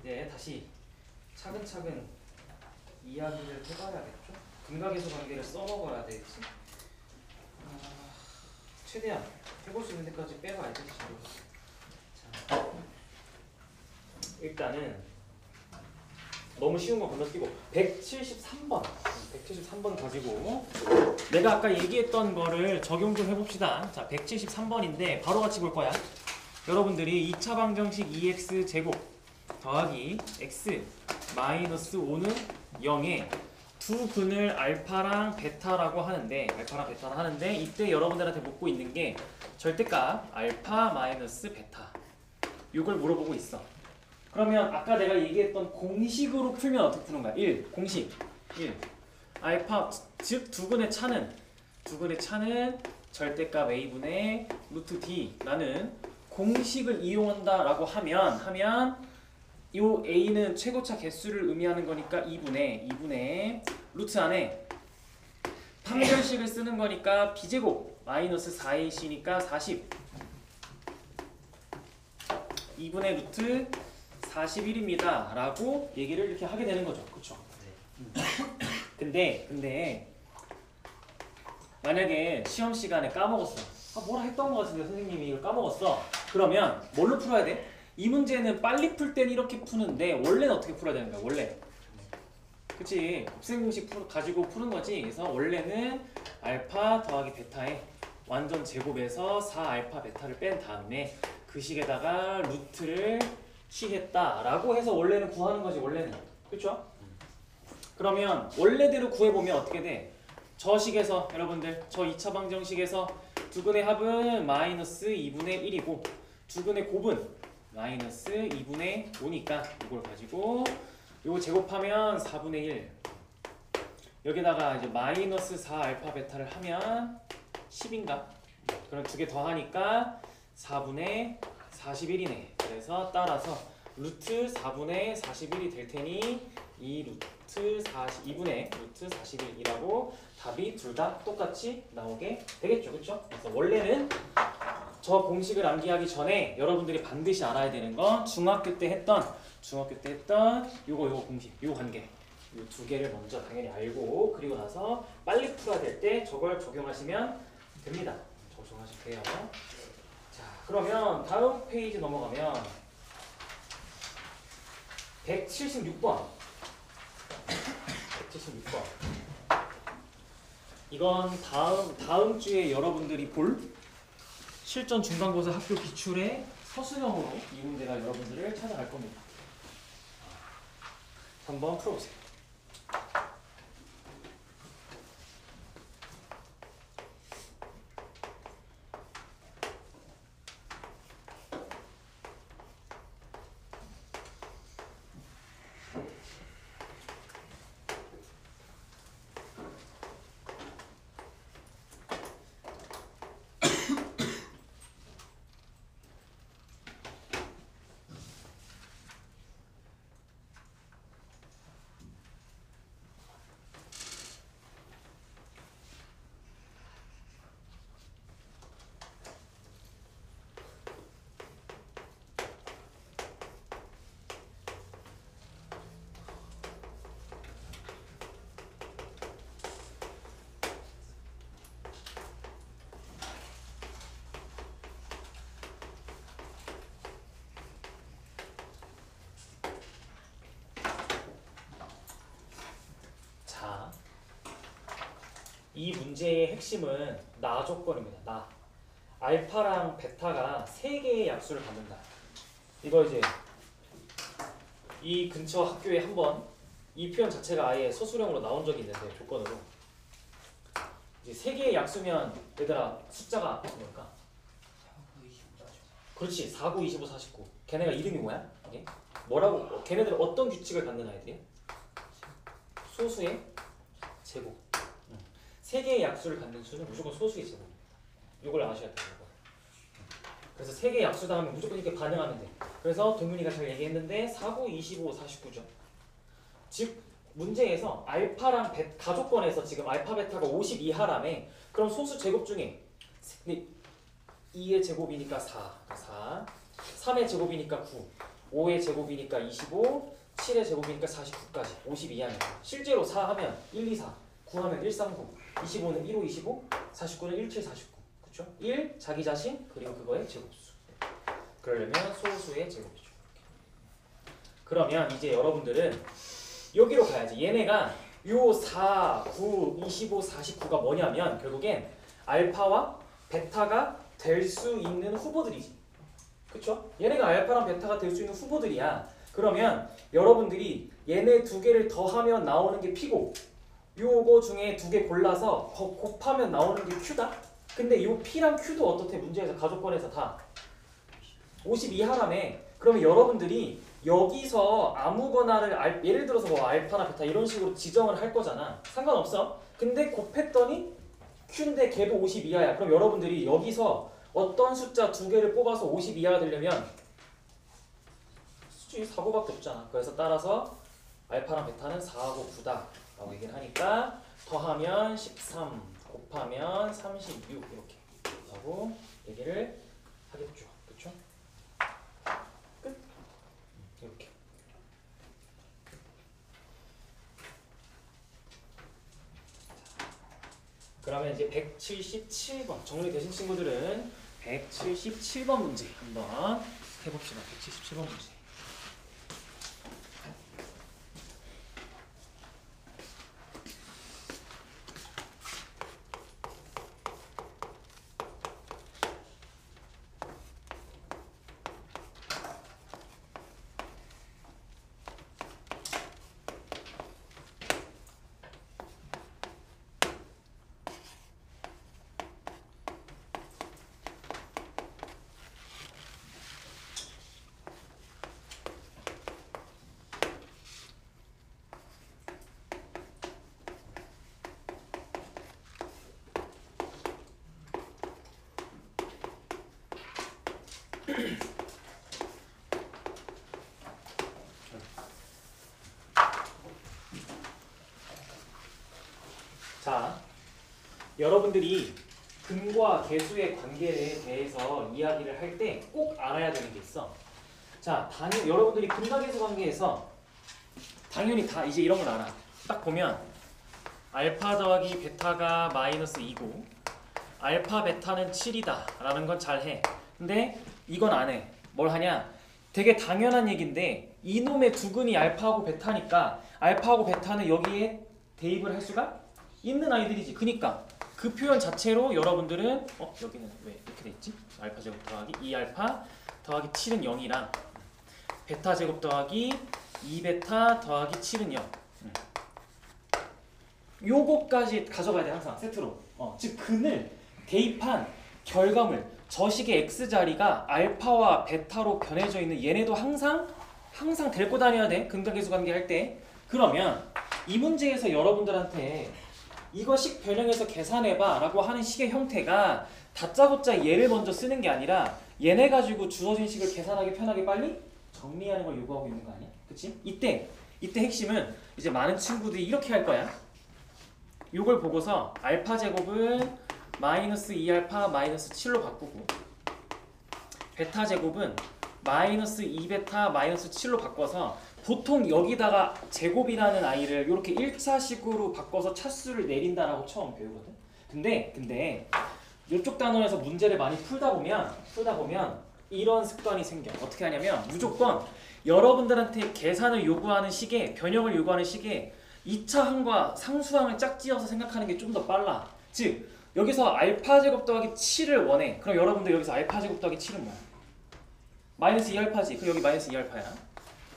네, 다시 차근차근 이야기를 해봐야겠죠? 근각에서 관계를 써먹어야 되겠지? 최대한 해볼 수 있는 데까지 빼봐야지. 자, 일단은 너무 쉬운 거 건너뛰고 173번 가지고 내가 아까 얘기했던 거를 적용 좀 해봅시다. 자, 173번인데 바로 같이 볼 거야. 여러분들이 2차 방정식 2x 제곱 더하기 x 마이너스 5는 0에 두 근을 알파랑 베타라고 하는데 이때 여러분들한테 묻고 있는 게 절대값 알파 마이너스 베타 이걸 물어보고 있어. 그러면 아까 내가 얘기했던 공식으로 풀면 어떻게 푸는 거야? 1. 공식 1. 알파 즉 두 근의 차는 절대값 a분의 루트 d라는 공식을 이용한다 라고 하면 요 a는 최고차 개수를 의미하는 거니까 2분의 루트 안에 판별식을 쓰는 거니까 b제곱 마이너스 4ac니까 40 2분의 루트 41입니다 라고 얘기를 이렇게 하게 되는 거죠. 그쵸? 근데 만약에 시험 시간에 까먹었어. 뭐라 했던 거 같은데 선생님이 이걸 까먹었어. 그러면 뭘로 풀어야 돼? 이 문제는 빨리 풀 때는 이렇게 푸는데 원래는 어떻게 풀어야 되는 거야? 원래 그치? 곱셈 공식 가지고 푸는 거지. 그래서 원래는 알파 더하기 베타에 완전 제곱에서 4알파 베타를 뺀 다음에 그 식에다가 루트를 취했다라고 해서 원래는 구하는 거지. 원래는 그쵸? 그러면 원래대로 구해보면 어떻게 돼? 저 식에서 여러분들 저 2차 방정식에서 두 근의 합은 마이너스 2분의 1이고 두 근의 곱은 마이너스 2분의 5니까 이걸 가지고 요거 제곱하면 4분의 1 여기다가 이제 마이너스 4알파 베타를 하면 10인가? 그럼 두 개 더하니까 4분의 41이네. 그래서 따라서 루트 4분의 41이 될 테니 이 루트 2분의 루트 41이라고 답이 둘 다 똑같이 나오게 되겠죠. 그쵸? 그래서 원래는 저 공식을 암기하기 전에 여러분들이 반드시 알아야 되는 건 중학교 때 했던 요거 공식, 요 관계 요 두 개를 먼저 당연히 알고 그리고 나서 빨리 풀어야 될 때 저걸 적용하시면 됩니다. 적용하시면 돼요. 자, 그러면 다음 페이지 넘어가면 176번 이건 다음 주에 여러분들이 볼 실전 중간고사 학교 기출의 서술형으로 이 문제가 여러분들을 찾아갈 겁니다. 한번 풀어보세요. 이 문제의 핵심은 나 조건입니다. 나. 알파랑 베타가 3개의 약수를 갖는다. 이거 이제 이 근처 학교에 한번 이 표현 자체가 아예 서술형으로 나온 적이 있는데 조건으로 이제 3개의 약수면 얘들아 숫자가 뭘까? 4, 9, 25, 49. 그렇지. 4, 9, 25, 49. 걔네가 이름이 뭐야? 이게? 뭐라고? 걔네들은 어떤 규칙을 갖는 아이들이야? 소수의 제곱. 3개의 약수를 갖는 수는 무조건 소수의 제곱. 이걸 아셔야 돼요. 그래서 3개의 약수다 하면 무조건 이렇게 반응하면 돼. 그래서 동윤이가 잘 얘기했는데 4, 9, 25, 49죠. 즉 문제에서 알파랑 가족권에서 지금 알파 베타가 50 이하라며. 그럼 소수 제곱 중에 2의 제곱이니까 4, 3의 제곱이니까 9, 5의 제곱이니까 25, 7의 제곱이니까 49까지 52하면 실제로 4 하면 1, 2, 4, 9 하면 1, 3, 9, 25는 1, 5, 25, 49는 1, 7, 49 그쵸? 1 자기 자신 그리고 그거의 제곱수 그러려면 소수의 제곱이죠. 그러면 이제 여러분들은 여기로 가야지. 얘네가 요 4, 9, 25, 49가 뭐냐면 결국엔 알파와 베타가 될 수 있는 후보들이지. 그쵸? 얘네가 알파랑 베타가 될 수 있는 후보들이야. 그러면 여러분들이 얘네 두 개를 더하면 나오는 게 P고 요거 중에 두 개 골라서 곱하면 나오는 게 Q다? 근데 요 P랑 Q도 어떻대? 문제에서 가족권에서 다 52하라며. 그러면 여러분들이 여기서 아무거나를 예를 들어서 뭐 알파나 베타 이런 식으로 지정을 할 거잖아. 상관없어. 근데 곱했더니 Q인데 걔도 52하야. 그럼 여러분들이 여기서 어떤 숫자 두 개를 뽑아서 52하가 되려면 수준이 4고밖에 없잖아. 그래서 따라서 알파랑 베타는 4하고 9다 라고 얘기를 하니까 더하면 13 곱하면 36 이렇게 라고 얘기를 하겠죠. 그쵸? 끝. 이렇게. 그러면 이제 177번 정리되신 친구들은 177번 문제 한번 해봅시다. 177번 문제. 자, 여러분들이 근과 계수의 관계에 대해서 이야기를 할 때 꼭 알아야 되는 게 있어. 자, 여러분들이 근과 계수 관계에서 당연히 다 이제 이런 걸 알아. 딱 보면 알파 더하기 베타가 마이너스 2고 알파 베타는 7이다 라는 건 잘 해. 근데 이건 안 해. 뭘 하냐? 되게 당연한 얘기인데 이놈의 두 근이 알파하고 베타니까 알파하고 베타는 여기에 대입을 할 수가 있는 아이들이지. 그니까 그 표현 자체로 여러분들은 여기는 왜 이렇게 돼 있지? 알파 제곱 더하기 2알파 더하기 7은 0이랑 베타 제곱 더하기 2베타 더하기 7은 0. 요거까지 가져가야 돼. 항상 세트로. 즉 근을 대입한 결과물 저 식의 x자리가 알파와 베타로 변해져 있는 얘네도 항상 데리고 다녀야 돼. 근과 계수 관계 할 때. 그러면 이 문제에서 여러분들한테 이거 식 변형해서 계산해봐 라고 하는 식의 형태가 다짜고짜 얘를 먼저 쓰는 게 아니라 얘네 가지고 주어진 식을 계산하기 편하게 빨리 정리하는 걸 요구하고 있는 거 아니야? 그치? 이때 핵심은 이제 많은 친구들이 이렇게 할 거야. 요걸 보고서 알파 제곱은 마이너스 2알파 마이너스 7로 바꾸고 베타 제곱은 마이너스 2베타 마이너스 7로 바꿔서 보통 여기다가 제곱이라는 아이를 이렇게 1차식으로 바꿔서 차수를 내린다라고 처음 배우거든. 근데 이쪽 단원에서 문제를 많이 풀다 보면 이런 습관이 생겨. 어떻게 하냐면 무조건 여러분들한테 계산을 요구하는 식에 변형을 요구하는 식에 2차 항과 상수항을 짝지어서 생각하는 게 좀 더 빨라. 즉 여기서 알파 제곱 더하기 7을 원해. 그럼 여러분들 여기서 알파 제곱 더하기 7은 뭐야? 마이너스 2알파지. 그럼 여기 마이너스 2알파야.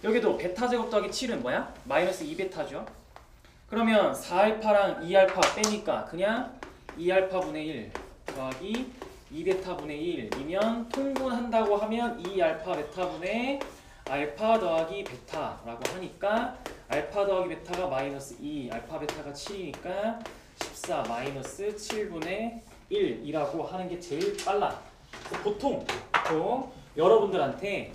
여기도 베타 제곱 더하기 7은 뭐야? 마이너스 2베타죠. 그러면 4알파랑 2알파 빼니까 그냥 2알파분의 1 더하기 2베타분의 1이면 통분한다고 하면 2알파 베타분의 알파 더하기 베타라고 하니까 알파 더하기 베타가 마이너스 2 알파 베타가 7이니까 14 마이너스 7분의 1이라고 하는 게 제일 빨라. 보통 여러분들한테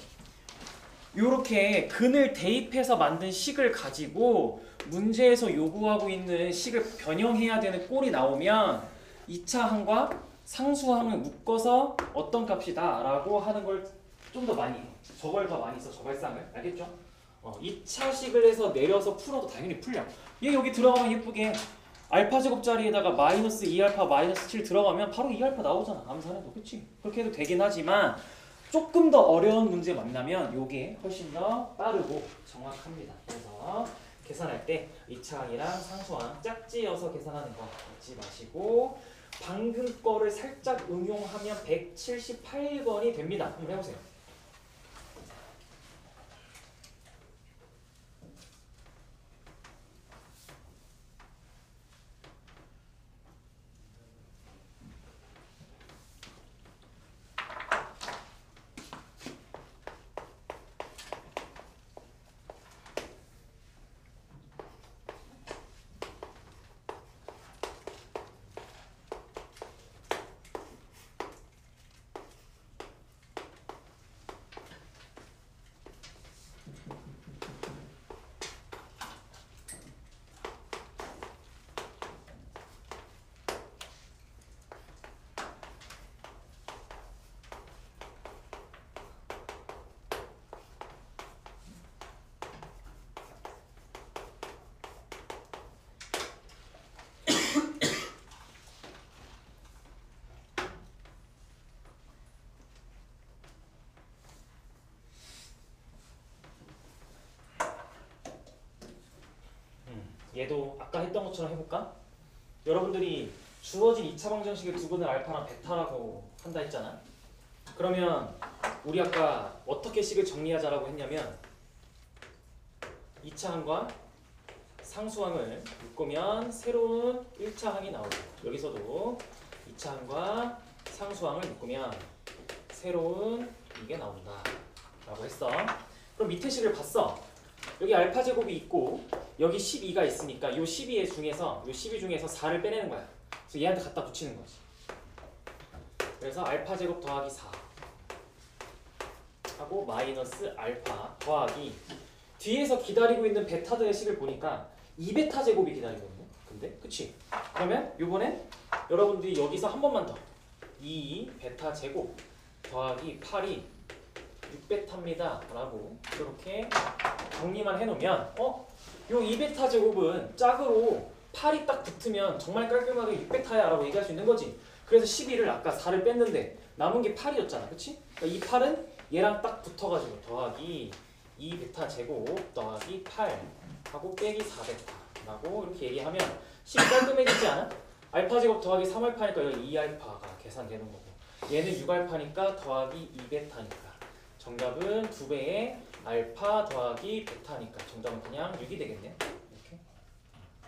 요렇게 근을 대입해서 만든 식을 가지고 문제에서 요구하고 있는 식을 변형해야 되는 꼴이 나오면 2차 항과 상수항을 묶어서 어떤 값이다 라고 하는 걸 좀 더 많이 해. 저걸 더 많이 써, 저 발상을. 알겠죠? 2차식을 해서 내려서 풀어도 당연히 풀려. 얘 여기 들어가면 예쁘게 알파 제곱 자리에다가 마이너스 2알파 마이너스 7 들어가면 바로 2알파 나오잖아. 암산해도. 그치? 그렇게 해도 되긴 하지만 조금 더 어려운 문제 만나면 요게 훨씬 더 빠르고 정확합니다. 그래서 계산할 때 2차항이랑 상수항 짝지어서 계산하는 거 잊지 마시고 방금 거를 살짝 응용하면 178번이 됩니다. 한번 해보세요. 얘도 아까 했던 것처럼 해볼까? 여러분들이 주어진 2차 방정식의 두 분을 알파랑 베타라고 한다 했잖아. 그러면 우리 아까 어떻게 식을 정리하자라고 했냐면 2차항과 상수항을 묶으면 새로운 1차항이 나오고 여기서도 2차항과 상수항을 묶으면 새로운 이게 나온다 라고 했어. 그럼 밑에 식을 봤어. 여기 알파 제곱이 있고 여기 12가 있으니까 이 12 중에서 4를 빼내는 거야. 그래서 얘한테 갖다 붙이는 거지. 그래서 알파 제곱 더하기 4 하고 마이너스 알파 더하기 뒤에서 기다리고 있는 베타들의 식을 보니까 2베타 제곱이 기다리거든요. 근데 그치? 그러면 요번엔 여러분들이 여기서 한 번만 더 2베타 제곱 더하기 8이 6베타입니다 라고 이렇게 정리만 해놓으면 요 2베타 제곱은 짝으로 8이 딱 붙으면 정말 깔끔하게 6베타야 라고 얘기할 수 있는 거지. 그래서 12를 아까 4를 뺐는데 남은 게 8이었잖아. 그치? 그러니까 이 8은 얘랑 딱 붙어가지고 더하기 2베타 제곱 더하기 8 하고 빼기 4베타 라고 이렇게 얘기하면 10이 깔끔해지지 않아? 알파 제곱 더하기 3알파니까 여기 2알파가 계산되는 거고 얘는 6알파니까 더하기 2베타니까 정답은 2배의 알파 더하기 베타니까 정답은 그냥 6이 되겠네요. 이렇게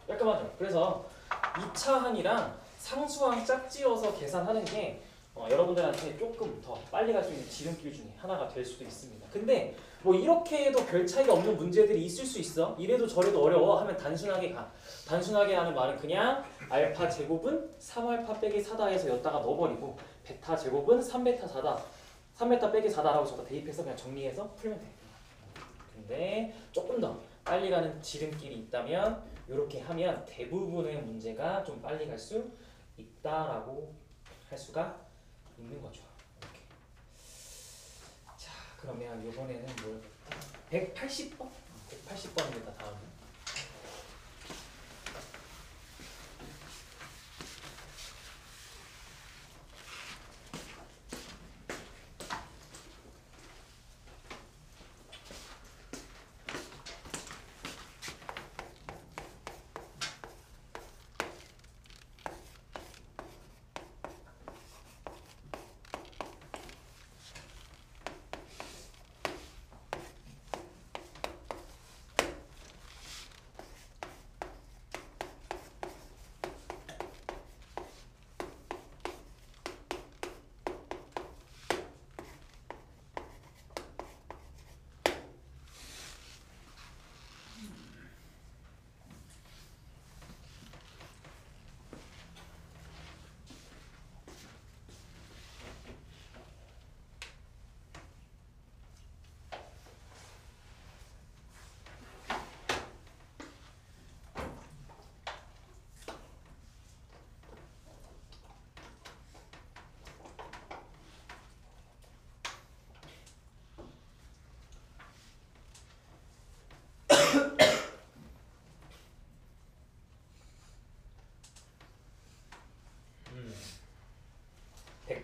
깔끔하죠? 그래서 2차항이랑 상수항 짝지어서 계산하는 게 여러분들한테 조금 더 빨리 갈 수 있는 지름길 중에 하나가 될 수도 있습니다. 근데 뭐 이렇게 해도 별 차이가 없는 문제들이 있을 수 있어. 이래도 저래도 어려워 하면 단순하게 가. 단순하게 하는 말은 그냥 알파 제곱은 3알파 빼기 4다 해서 여기다가 넣어버리고 베타 제곱은 3베타 4다 3베타 빼기 4다라고 저거 대입해서 그냥 정리해서 풀면 돼. 근데 조금 더 빨리 가는 지름길이 있다면 이렇게 하면 대부분의 문제가 좀 빨리 갈 수 있다라고 할 수가 있는 거죠. 이렇게. 자, 그러면 이번에는 뭘 180번? 180번입니다. 다음은.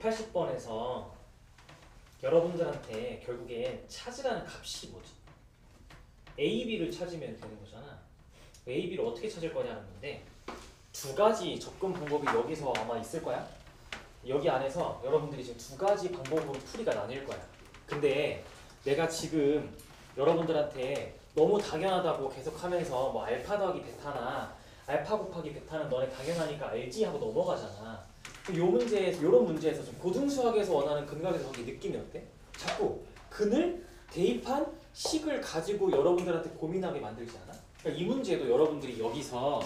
180번에서 여러분들한테 결국엔 찾으라는 값이 뭐지? A, B를 찾으면 되는 거잖아. A, B를 어떻게 찾을 거냐는 건데 두 가지 접근 방법이 여기서 아마 있을 거야. 여기 안에서 여러분들이 지금 두 가지 방법으로 풀이가 나뉠 거야. 근데 내가 지금 여러분들한테 너무 당연하다고 계속하면서 뭐 알파 더하기 베타나 알파 곱하기 베타는 너네 당연하니까 알지 하고 넘어가잖아. 요 문제에서 요런 문제에서 좀 고등수학에서 원하는 근각에서 거기 느낌이 어때? 자꾸 근을 대입한 식을 가지고 여러분들한테 고민하게 만들지 않아? 그러니까 이 문제도 여러분들이 여기서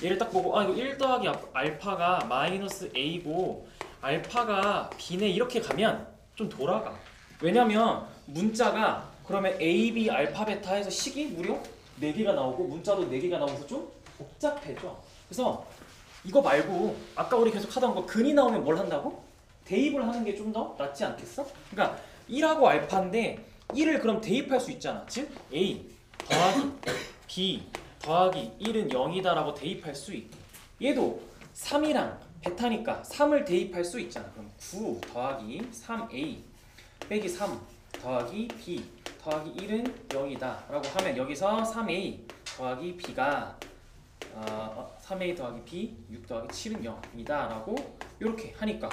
얘를 딱 보고 이거 1 더하기 알파가 마이너스 A고 알파가 B네 이렇게 가면 좀 돌아가. 왜냐면 문자가 그러면 A, B, 알파, 베타 해서 식이 무려 4개가 나오고 문자도 4개가 나오면서 좀 복잡해져. 그래서 이거 말고 아까 우리 계속 하던 거 근이 나오면 뭘 한다고? 대입을 하는 게 좀 더 낫지 않겠어? 그러니까 1하고 알파인데 1을 그럼 대입할 수 있잖아. 즉 A 더하기 B 더하기 1은 0이다 라고 대입할 수 있고 얘도 3이랑 베타니까 3을 대입할 수 있잖아. 그럼 9 더하기 3A 빼기 3 더하기 B 더하기 1은 0이다 라고 하면 여기서 3A 더하기 B가 3A 더하기 B 6 더하기 7은 0이다 라고 이렇게 하니까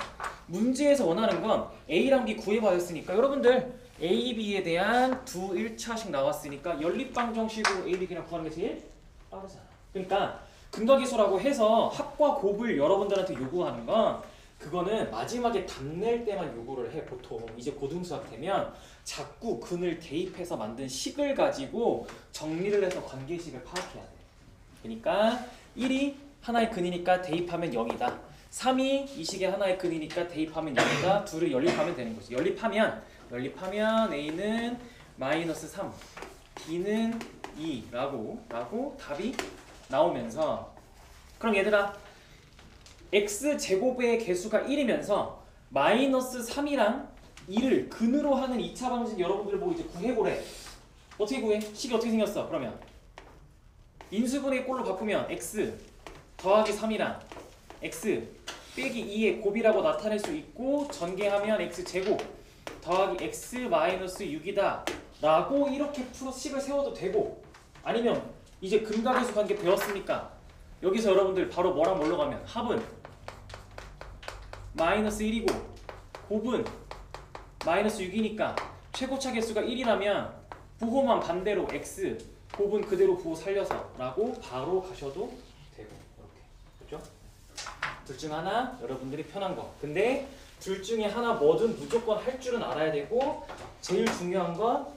문제에서 원하는 건 A랑 B 구해받았으니까 여러분들 A, B에 대한 두 1차식 나왔으니까 연립방정식으로 A, B 그냥 구하는 게 제일 빠르잖아. 그러니까 근각이수라고 해서 합과 곱을 여러분들한테 요구하는 건 그거는 마지막에 답 낼 때만 요구를 해. 보통 이제 고등수학 되면 자꾸 근을 대입해서 만든 식을 가지고 정리를 해서 관계식을 파악해야 돼. 그러니까 1이 하나의 근이니까 대입하면 0이다. 3이 이 식의 하나의 근이니까 대입하면 0이다. 둘을 연립하면 되는 거지. 연립하면 A는 마이너스 3, B는 2 라고 답이 나오면서 그럼 얘들아 x제곱의 개수가 1이면서 마이너스 3이랑 2를 근으로 하는 2차 방식 여러분들 보고 이제 구해보래. 어떻게 구해? 식이 어떻게 생겼어? 그러면 인수분해 꼴로 바꾸면 x 더하기 3이랑 x 빼기 2의 곱이라고 나타낼 수 있고 전개하면 x제곱 더하기 x 마이너스 6이다 라고 이렇게 풀어 식을 세워도 되고 아니면 이제 근각에서 관계 배웠으니까 여기서 여러분들 바로 뭐랑 뭘로 가면 합은 마이너스 1이고 곱은 마이너스 6이니까 최고차 개수가 1이라면 부호만 반대로 x 곱은 그대로 부호 살려서 라고 바로 가셔도 되고 이렇게 그렇죠? 둘 중 하나 여러분들이 편한 거. 근데 둘 중에 하나 뭐든 무조건 할 줄은 알아야 되고 제일 중요한 건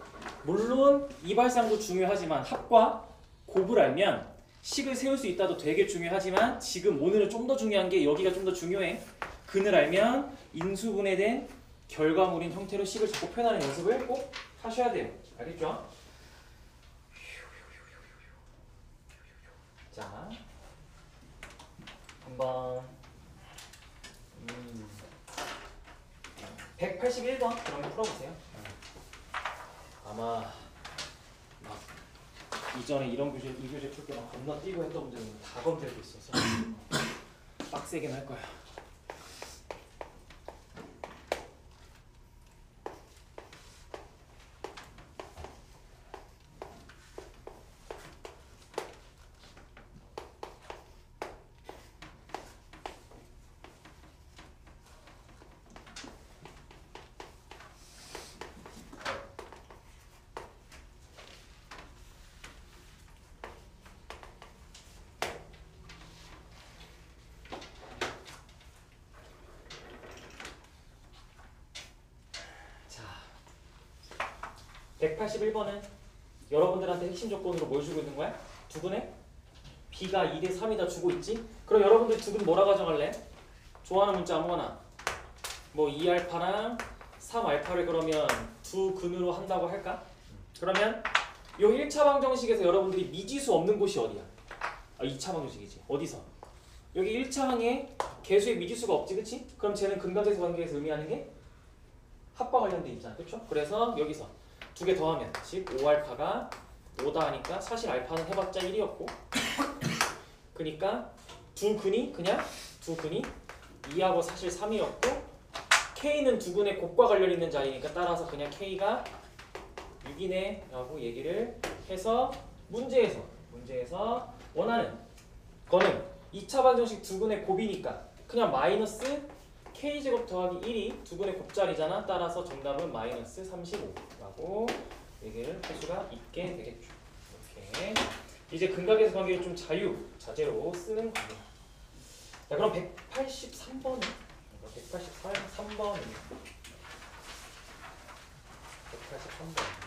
물론 이발상도 중요하지만 합과 곱을 알면 식을 세울 수 있다도 되게 중요하지만 지금 오늘은 좀 더 중요한 게 여기가 좀 더 중요해. 근을 알면 인수분해된 결과물인 형태로 식을 자꾸 표현하는 연습을 꼭 하셔야 돼요. 알겠죠? 자, 한번 181번 그러면 풀어보세요. 아마 막 이전에 이 교재 풀 때 막 겁나 뛰고 했던 분들은 다 검색되고 있어서 빡세긴 할 거야. 자, 181번은 여러분들한테 핵심 조건으로 뭘 주고 있는 거야? 두근에 B가 2대 3이다 주고 있지? 그럼 여러분들 두근 뭐라 가져갈래? 좋아하는 문자 아무거나 뭐 2알파랑 3알파를 그러면 두 근으로 한다고 할까? 그러면 요 1차 방정식에서 여러분들이 미지수 없는 곳이 어디야? 2차 방정식이지. 어디서? 여기 1차 항에 개수의 미지수가 없지, 그치? 그럼 쟤는 근각에서 관계에서 의미하는 게 합과 관련돼 있잖아, 그쵸? 그래서 여기서 두 개 더하면 즉 5알파가 5다 하니까 사실 알파는 해봤자 1이었고 그러니까 두 근이 2하고 사실 3이었고 K는 두근의 곱과 관련 있는 자리니까 따라서 그냥 K가 6이네 라고 얘기를 해서 문제에서 원하는 거는 2차 방정식 두근의 곱이니까 그냥 마이너스 K제곱 더하기 1이 두근의 곱자리잖아. 따라서 정답은 마이너스 35라고 얘기를 할 수가 있게 되겠죠. 이렇게 이제 근각에서 관계를 좀 자제로 쓰는 관계. 자, 그럼 183번은 183번은 183번.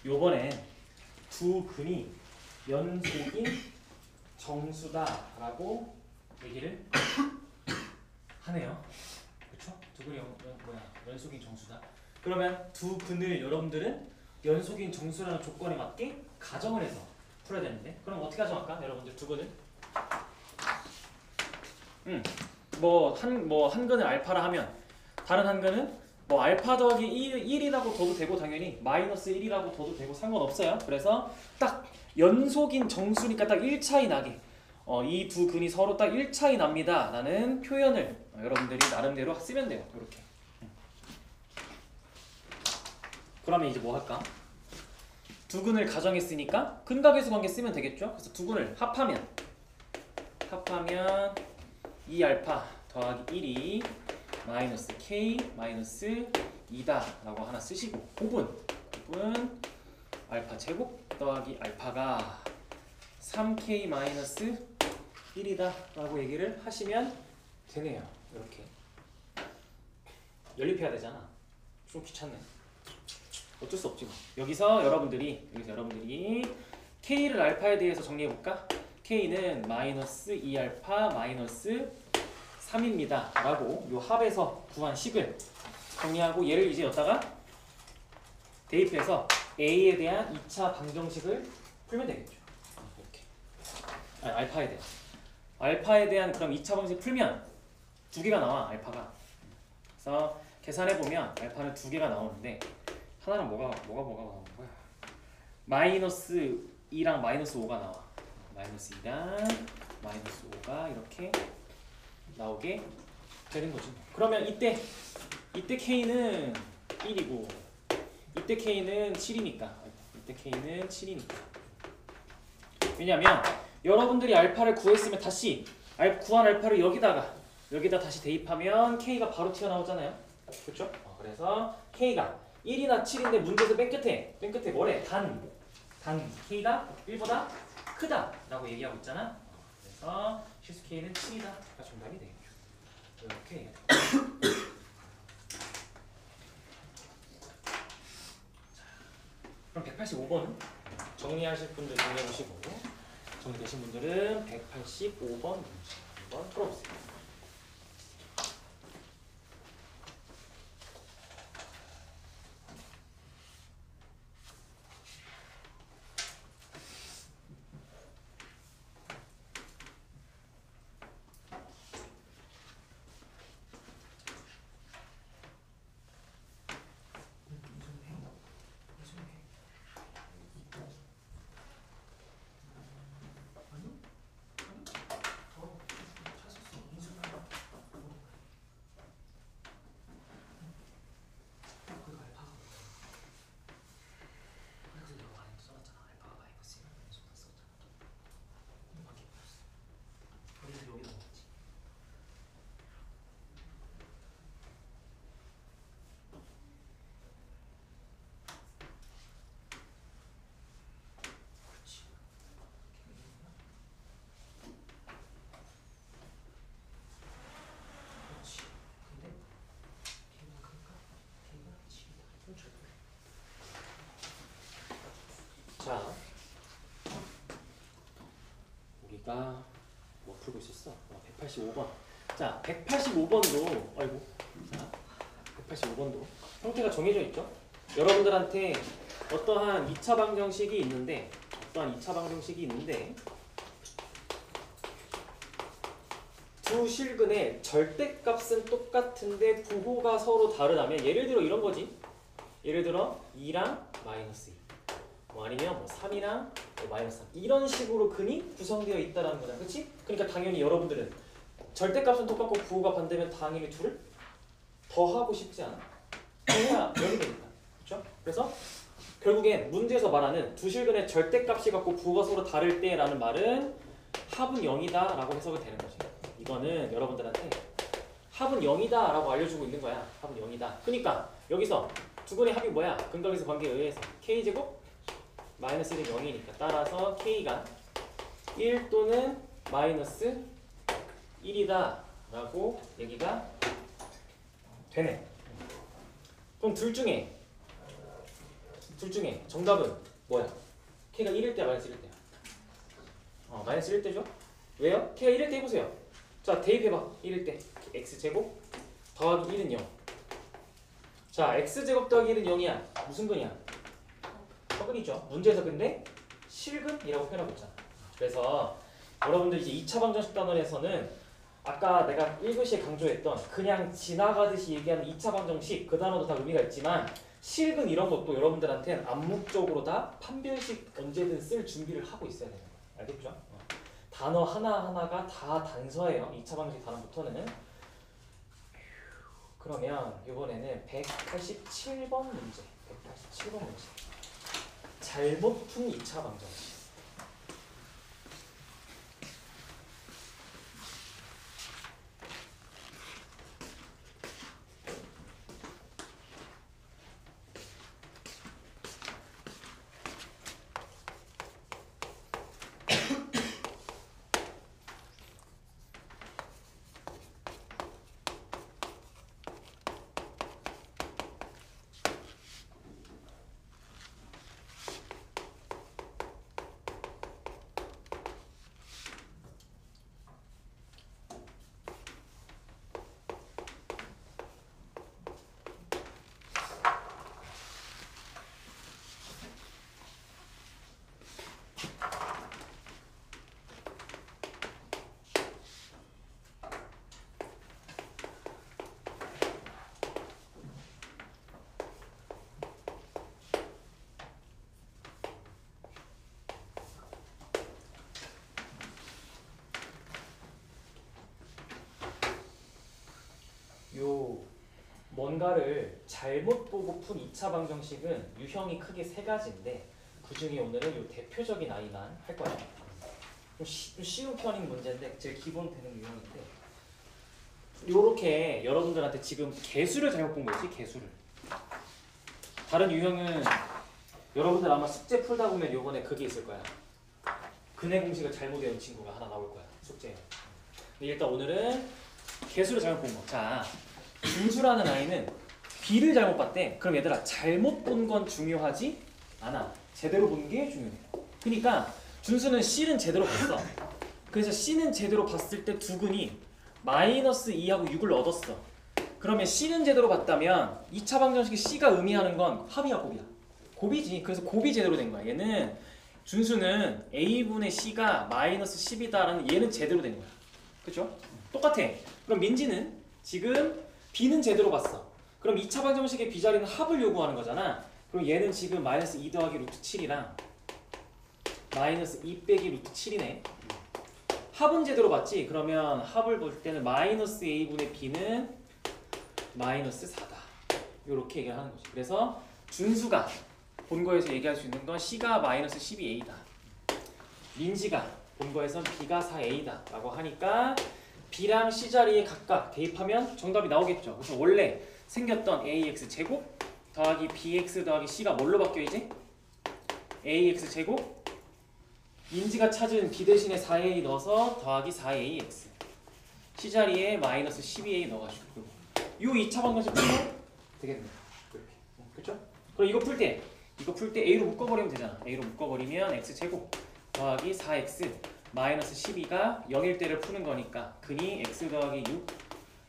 요번엔 두 근이 연속인 정수다라고 얘기를 하네요. 그렇죠? 두 근이 연속인 정수다. 그러면 두 근을 여러분들은 연속인 정수라는 조건에 맞게 가정을 해서 풀어야 되는데 그럼 어떻게 가정할까? 여러분들 두 근을 한 근을 알파라 하면 다른 한 근은 뭐 알파 더하기 1이라고 둬도 되고 당연히 마이너스 1이라고 둬도 되고 상관없어요. 그래서 딱 연속인 정수니까 딱 1차이 나게 이 두 근이 서로 딱 1차이 납니다 라는 표현을 여러분들이 나름대로 쓰면 돼요. 이렇게. 그러면 이제 뭐 할까? 두 근을 가정했으니까 근각에서 관계 쓰면 되겠죠. 그래서 두 근을 합하면 2알파 더하기 1이 마이너스 K 마이너스 2다 라고 하나 쓰시고 곱은 알파 제곱 더하기 알파가 3K 마이너스 1이다 라고 얘기를 하시면 되네요. 이렇게 연립해야 되잖아. 좀 귀찮네. 어쩔 수 없지 뭐. 여기서 여러분들이 K를 알파에 대해서 정리해볼까? K는 마이너스 2알파 마이너스 3입니다 라고 요 합에서 구한 식을 정리하고 얘를 이제 여기다가 대입해서 A에 대한 2차 방정식을 풀면 되겠죠. 이렇게. 알파에 대한 그럼 2차 방정식 풀면 두 개가 나와. 알파가. 그래서 계산해보면 알파는 두 개가 나오는데 하나는 뭐가 나오는 거야? 마이너스 2랑 마이너스 5가 나와. 마이너스 2랑 마이너스 5가 이렇게 나오게 되는 거죠. 그러면 이때 K는 1이고 이때 K는 7이니까 왜냐면 여러분들이 알파를 구했으면 다시 구한 알파를 여기다 다시 대입하면 K가 바로 튀어나오잖아요. 그렇죠? 그래서 K가 1이나 7인데 문제에서 맨 끝에 뭐래? 단 K가 1보다 크다 라고 얘기하고 있잖아. 그래서 실수 K는 7이다. 가 정답이 되겠죠. 이렇게. 그럼 185번은 정리하실 분들 정리해보시고 정리되신 분들은 185번 문제 한번 풀어보세요. 185번. 자, 185번도 아이고. 자, 185번도 형태가 정해져 있죠? 여러분들한테 어떠한 2차 방정식이 있는데 두 실근의 절대값은 똑같은데 부호가 서로 다르다면 예를 들어 이런 거지. 예를 들어 2랑 마이너스 2. 뭐 아니면 뭐 3이랑 마이너스 3. 이런 식으로 근이 구성되어 있다라는 거잖아. 그치? 그러니까 당연히 여러분들은 절대값은 똑같고 부호가 반대면 당연히 둘을 더하고 싶지 않아. 그래야 0이 되니까. 그렇죠? 그래서 결국엔 문제에서 말하는 두 실근의 절대값이 같고 부호가 서로 다를 때라는 말은 합은 0이다 라고 해석이 되는 거지. 이거는 여러분들한테 합은 0이다 라고 알려주고 있는 거야. 합은 0이다. 그러니까 여기서 두 근의 합이 뭐야? 근각에서 관계에 의해서 k제곱 마이너스 1이 0이니까 따라서 k가 1 또는 마이너스 1이다 라고 얘기가 되네. 그럼 둘 중에 정답은 뭐야? k가 1일 때 마이너스 1일 때야. 마이너스 1일 때죠? 왜요? k가 1일 때 해보세요. 자, 대입해봐. 1일 때 x제곱 더하기 1은 0. 자, x제곱 더하기 1은 0이야. 무슨 근이야? 서근이죠. 문제에서 근데 실근이라고 표현하고 있잖아. 그래서 여러분들 이제 2차 방정식 단원에서는 아까 내가 1교시에 강조했던 그냥 지나가듯이 얘기하는 2차 방정식 그 단어도 다 의미가 있지만 실근 이런 것도 여러분들한테는 암묵적으로 다 판별식 언제든 쓸 준비를 하고 있어야 되는 거야. 알겠죠? 단어 하나하나가 다 단서예요. 2차 방정식 단원부터는. 그러면 이번에는 187번 문제. 187번 문제. 잘못 푼 2차 방정식. 뭔가를 잘못 보고 푼 2차 방정식은 유형이 크게 세 가지인데 그 중에 오늘은 요 대표적인 아이만 할 거예요. 좀 쉬운 편인 문제인데 제일 기본 되는 유형인데 요렇게 여러분들한테 지금 개수를 잘못 본 거지. 개수를. 다른 유형은 여러분들 아마 숙제 풀다 보면 요번에 그게 있을 거야. 근해 공식을 잘못 외운 친구가 하나 나올 거야. 숙제에. 근데 일단 오늘은 개수를 잘못 본 거. 자, 준수라는 아이는 B를 잘못 봤대. 그럼 얘들아 잘못 본 건 중요하지 않아. 제대로 본 게 중요해. 그러니까 준수는 C는 제대로 봤어. 그래서 C는 제대로 봤을 때 두 근이 마이너스 2하고 6을 얻었어. 그러면 C는 제대로 봤다면 2차 방정식의 C가 의미하는 건 합이야 곱이야? 곱이지. 그래서 곱이 제대로 된 거야. 얘는 준수는 A분의 C가 마이너스 10이다라는 얘는 제대로 된 거야. 그쵸? 똑같아. 그럼 민지는 지금 B는 제대로 봤어. 그럼 2차 방정식의 B자리는 합을 요구하는 거잖아. 그럼 얘는 지금 마이너스 2 더하기 루트 7이랑 마이너스 2 빼기 루트 7이네. 합은 제대로 봤지? 그러면 합을 볼 때는 마이너스 A분의 B는 마이너스 4다. 요렇게 얘기를 하는 거지. 그래서 준수가 본 거에서 얘기할 수 있는 건 C가 마이너스 12A다. 민지가 본 거에선 B가 4A다 라고 하니까 B랑 C 자리에 각각 대입하면 정답이 나오겠죠. 그래서 원래 생겼던 AX 제곱 더하기 BX 더하기 C가 뭘로 바뀌어 이제? AX 제곱 민지가 찾은 B 대신에 4A 넣어서 더하기 4AX C 자리에 마이너스 12A 넣어가지고 요 2차 방정식 풀면 되겠네. 이렇게. 그렇죠? 그럼 이거 풀 때 A로 묶어버리면 되잖아. A로 묶어버리면 X 제곱 더하기 4X 마이너스 12가 0일 때를 푸는 거니까 근이 x 더하기 6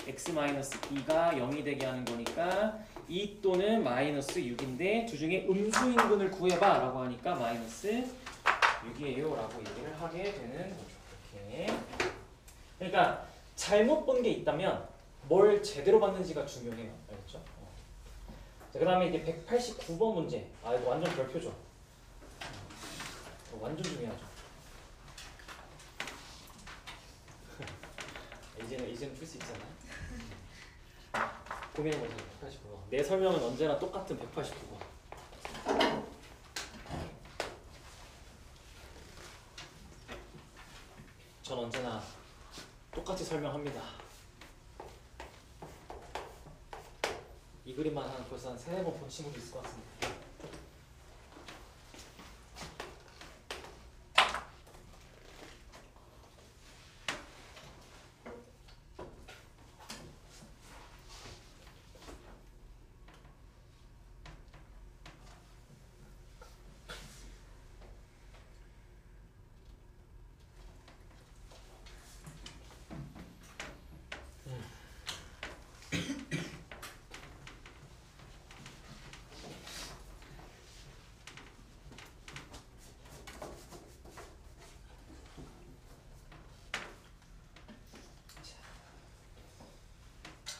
x 마이너스 2가 0이 되게 하는 거니까 2 또는 마이너스 6인데 주중에 음수인근을 구해봐 라고 하니까 마이너스 6이에요 라고 얘기를 하게 되는 거죠. 이렇게. 그러니까 잘못 본 게 있다면 뭘 제대로 봤는지가 중요해요. 알겠죠? 자, 그 다음에 이제 189번 문제. 아, 이거 완전 별표죠. 완전 중요하죠. 이제는 풀 수 있잖아요. 고민해보세요. 189번. 내 설명은 언제나 똑같은 189번. 전 언제나 똑같이 설명합니다. 이 그림만 한 벌써 한 3-4번 본 친구도 있을 것 같습니다.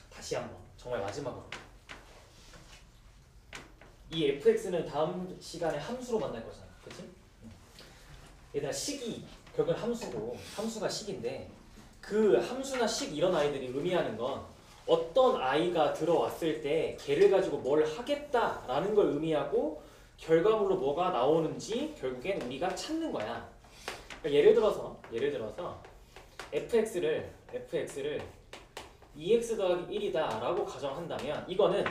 다시 한번 정말 마지막으로 이 fx는 다음 시간에 함수로 만날 거잖아, 그치? 얘들아 식이 결국은 함수고 함수가 식인데 그 함수나 식 이런 아이들이 의미하는 건 어떤 아이가 들어왔을 때 걔를 가지고 뭘 하겠다라는 걸 의미하고 결과물로 뭐가 나오는지 결국엔 우리가 찾는 거야. 그러니까 예를 들어서 fx를 2x 더하기 1이다 라고 가정한다면 이거는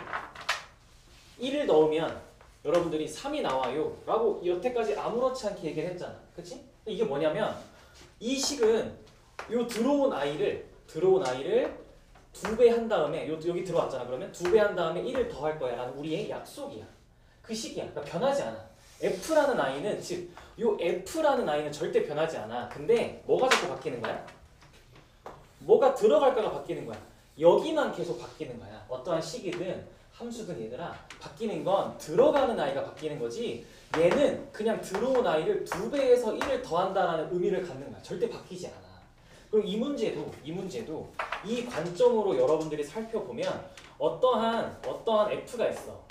1을 넣으면 여러분들이 3이 나와요 라고 여태까지 아무렇지 않게 얘기를 했잖아, 그치? 이게 뭐냐면 이 식은 요 들어온 아이를 2배 한 다음에 여기 들어왔잖아. 그러면 2배 한 다음에 1을 더할 거야 라는 우리의 약속이야. 그 식이야. 그러니까 변하지 않아. f라는 아이는 즉 요 f라는 아이는 절대 변하지 않아. 근데 뭐가 자꾸 바뀌는 거야? 뭐가 들어갈까가 바뀌는 거야. 여기만 계속 바뀌는 거야. 어떠한 식이든 함수든 얘들아 바뀌는 건 들어가는 아이가 바뀌는 거지 얘는 그냥 들어온 아이를 2배에서 1을 더한다라는 의미를 갖는 거야. 절대 바뀌지 않아. 그리고 이 문제도 이 관점으로 여러분들이 살펴보면 어떠한 f가 있어.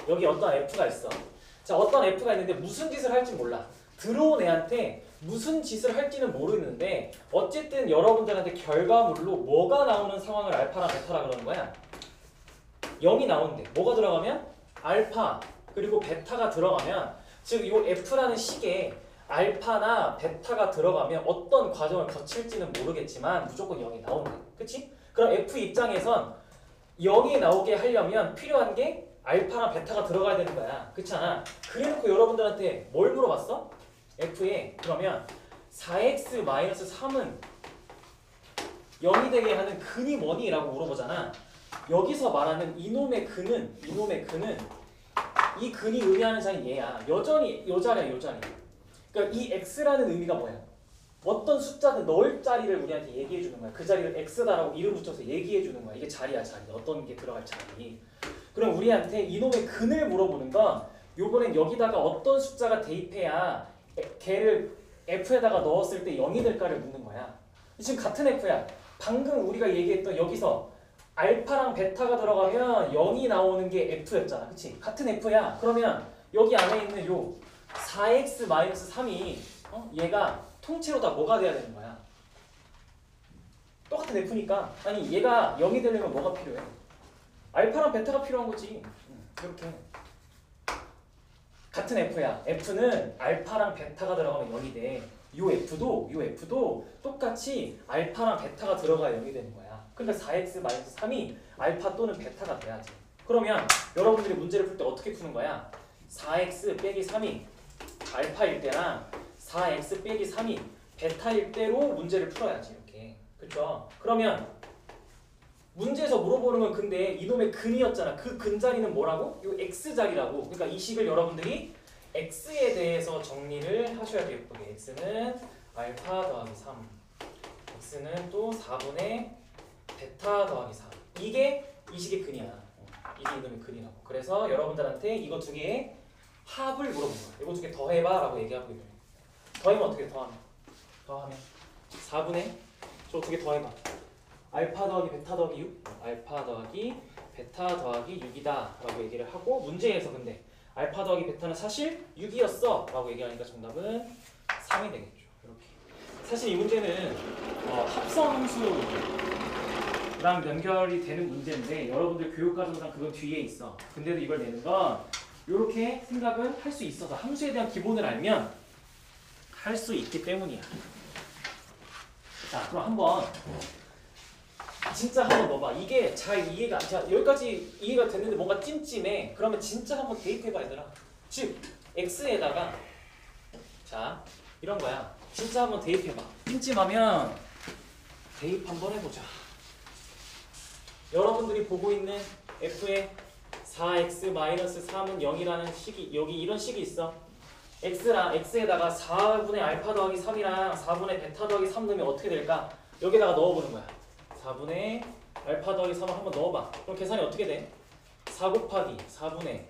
여기 어떠한 f가 있어. 자, 어떤 f가 있는데 무슨 짓을 할지 몰라. 들어온 애한테 무슨 짓을 할지는 모르는데 어쨌든 여러분들한테 결과물로 뭐가 나오는 상황을 알파랑 베타라 그러는 거야. 0이 나오는데 뭐가 들어가면 알파 그리고 베타가 들어가면 즉 이 f라는 식에 알파나 베타가 들어가면 어떤 과정을 거칠지는 모르겠지만 무조건 0이 나온대. 그치? 그럼 f 입장에선 0이 나오게 하려면 필요한 게 알파나 베타가 들어가야 되는 거야. 그렇잖아. 그래놓고 여러분들한테 뭘 물어봤어? f에 그러면 4x-3은 0이 되게 하는 근이 뭐니? 라고 물어보잖아. 여기서 말하는 이놈의 근은 이 근이 의미하는 자는 얘야. 여전히 요 자리야. 그러니까 이 x라는 의미가 뭐야? 어떤 숫자든 넣을 자리를 우리한테 얘기해 주는 거야. 그 자리를 x다라고 이름 붙여서 얘기해 주는 거야. 이게 자리야, 자리. 어떤 게 들어갈 자리. 그럼 우리한테 이놈의 근을 물어보는 건 요번엔 여기다가 어떤 숫자가 대입해야 걔를 f에다가 넣었을 때 0이 될까를 묻는 거야. 지금 같은 f야. 방금 우리가 얘기했던 여기서 알파랑 베타가 들어가면 0이 나오는 게 f였잖아. 그치? 같은 f야. 그러면 여기 안에 있는 요 4x-3이 얘가 통째로 다 뭐가 돼야 되는 거야? 똑같은 f니까 아니 얘가 0이 되려면 뭐가 필요해? 알파랑 베타가 필요한 거지. 이렇게 같은 f야. f는 알파랑 베타가 들어가면 0이 돼. 요 f도 똑같이 알파랑 베타가 들어가야 0이 되는 거야. 그러니까 4x-3이 알파 또는 베타가 돼야지. 그러면 여러분들이 문제를 풀 때 어떻게 푸는 거야? 4x 빼기 3이 알파일 때랑 4x 빼기 3이 베타일 때로 문제를 풀어야지. 이렇게. 그렇죠? 그러면 문제에서 물어보는 건 근데 이놈의 근이었잖아. 그 근자리는 뭐라고? 요 x자리라고. 그러니까 이 식을 여러분들이 x에 대해서 정리를 하셔야 돼요. 예쁘게. x는 알파 더하기 3, x는 또 4분의 베타 더하기 3. 이게 이 식의 근이야. 이게 이놈의 근이라고. 그래서 여러분들한테 이거 두 개의 합을 물어본 거야. 이거 두 개 더해봐 라고 얘기하고 있는 거야. 더하면 어떻게 돼? 더하면 4분의 저 두 개 더해봐. 알파 더하기 베타 더하기 6, 알파 더하기 베타 더하기 6이다 라고 얘기를 하고, 문제에서 근데 알파 더하기 베타는 사실 6이었어 라고 얘기하니까 정답은 3이 되겠죠. 이렇게. 사실 이 문제는 합성함수랑 연결이 되는 문제인데 여러분들 교육과정상 그건 뒤에 있어. 근데도 이걸 내는 건 이렇게 생각을 할 수 있어서, 함수에 대한 기본을 알면 할 수 있기 때문이야. 자, 그럼 한번 진짜 한번 넣어봐. 이게 잘 이해가 안 돼. 여기까지 이해가 됐는데 뭔가 찜찜해. 그러면 진짜 한번 대입해봐 얘들아. 즉 x에다가 자 이런 거야. 진짜 한번 대입해봐. 찜찜하면 대입 한번 해보자. 여러분들이 보고 있는 f의 4x-3은 0이라는 식이, 여기 이런 식이 있어. x에다가 4분의 알파 더하기 3이랑 4분의 베타 더하기 3 넣으면 어떻게 될까? 여기다가 넣어보는 거야. 4분의 알파 더하기 3을 한번 넣어봐. 그럼 계산이 어떻게 돼? 4 곱하기 4분의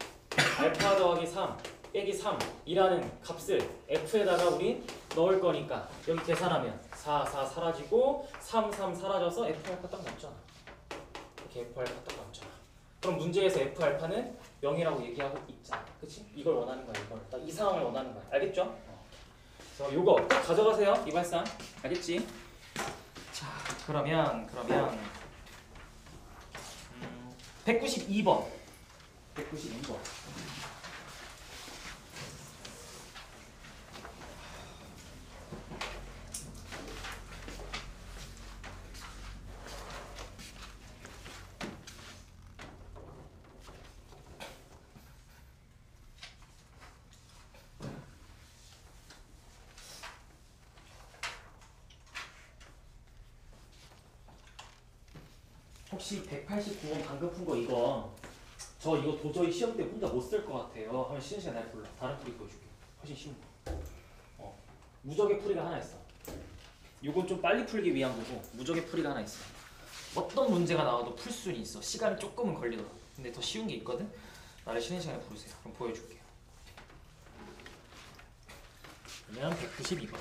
알파 더하기 3 빼기 3이라는 값을 f에다가 우린 넣을 거니까 여기 계산하면 4 사라지고 3 사라져서 f알파 딱 남잖아. 이렇게 f알파 딱 남잖아. 그럼 문제에서 f알파는 0이라고 얘기하고 있잖아. 그치? 이걸 원하는 거야. 이걸. 딱 이 상황을 원하는 거야. 알겠죠? 그래서 요거 꼭 가져가세요. 이발상. 알겠지? 자, 그러면 192번. 192번. 혹시 189번 방금 푼 거 이거 도저히 시험 때 혼자 못 쓸 것 같아요 하면 쉬는 시간 날 불러. 다른 풀이 보여줄게. 훨씬 쉬운 거. 무적의 풀이가 하나 있어. 이건 좀 빨리 풀기 위한 거고, 무적의 풀이가 하나 있어. 어떤 문제가 나와도 풀 수는 있어. 시간이 조금은 걸리더라고. 근데 더 쉬운 게 있거든. 나를 쉬는 시간에 부르세요. 그럼 보여줄게요. 그러면 192번.